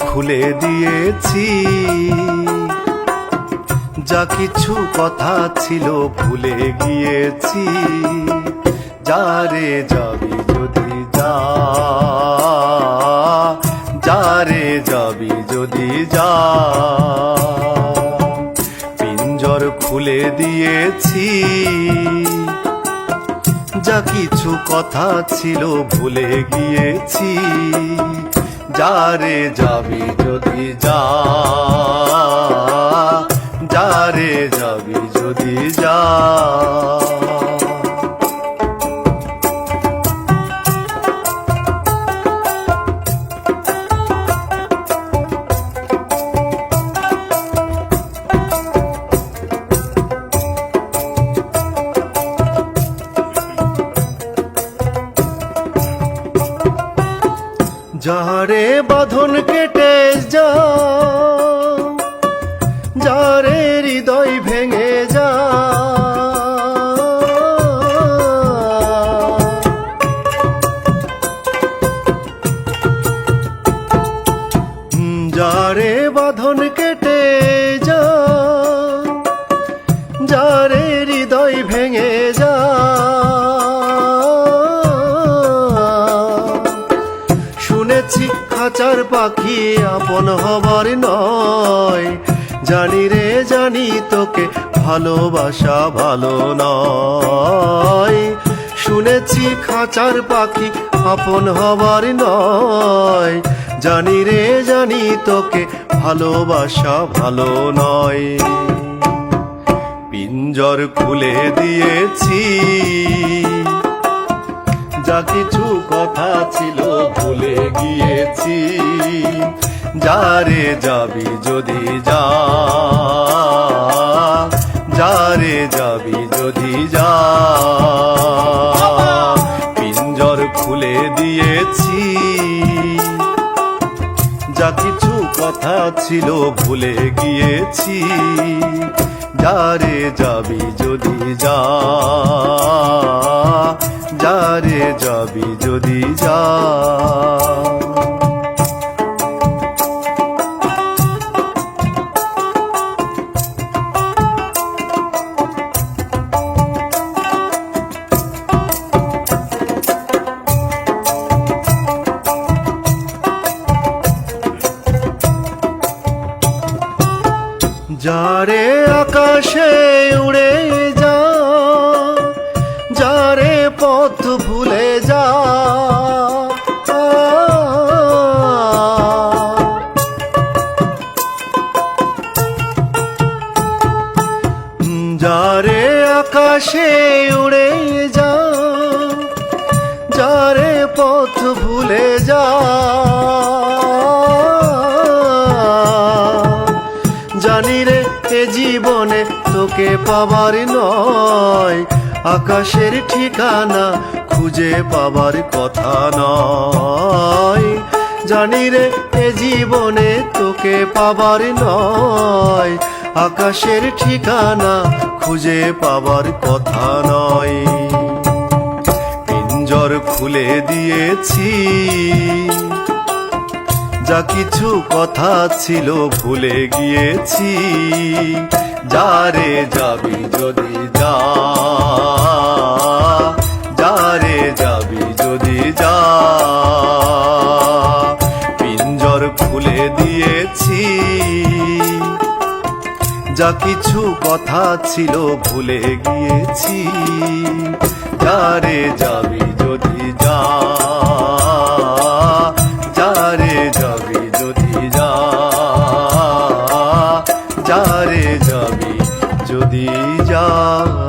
খুলে দিয়েছি, যা কিছু কথা ছিল ভুলে গিয়েছি। যারে যাবি যদি যা, যারে যাবি যদি যা। পিঞ্জর খুলে দিয়েছি, যা কিছু কথা ছিল ভুলে গিয়েছি। যারে যাবি যদি যা, যারে যাবি যদি যা। যারে বাঁধন কেটে যা, যারে হৃদয় ভেঙে যা। যারে বাঁধন কেটে যা, যারে হৃদয় ভেঙে যা। শুনেছি খাঁচার পাখি আপন হবার নয়, জানি রে জানি তোকে ভালোবাসা ভালো নয়। শুনেছি খাঁচার পাখি আপন হবার নয়, জানি রে জানি তোকে ভালোবাসা ভালো নয়। পিঞ্জর খুলে দিয়েছি, যা কিছু কথা ছিল ভুলে গিয়েছি। যারে যাবি যদি যা, যারে যাবি যদি যা। পিঞ্জর খুলে দিয়েছি, যা কিছু কথা ছিল ভুলে গিয়েছি। যারে যাবি যদি যা, যারে যাবি যদি যা। যারে আকাশে উড়ে যা, যারে পথ ভুলে যা। যারে আকাশে উড়ে যা, যারে পথ ভুলে যা। জানি রে এ জীবনে তোকে পাবার নয়, আকাশের ঠিকানা খুঁজে পাবার কথা নয়। জানি রে এ জীবনে তোকে পাবার নয়, আকাশের ঠিকানা খুঁজে পাবার কথা নয়। পিঞ্জর খুলে দিয়েছি, যা কিছু কথা ছিল ভুলে গিয়েছি। যারে যাবি যদি যা, যারে যাবি যদি যা। পিঞ্জর খুলে দিয়েছি, যা কিছু কথা ছিল ভুলে গিয়েছি। যারে যাবি যদি যা, যারে যাবি যদি যা।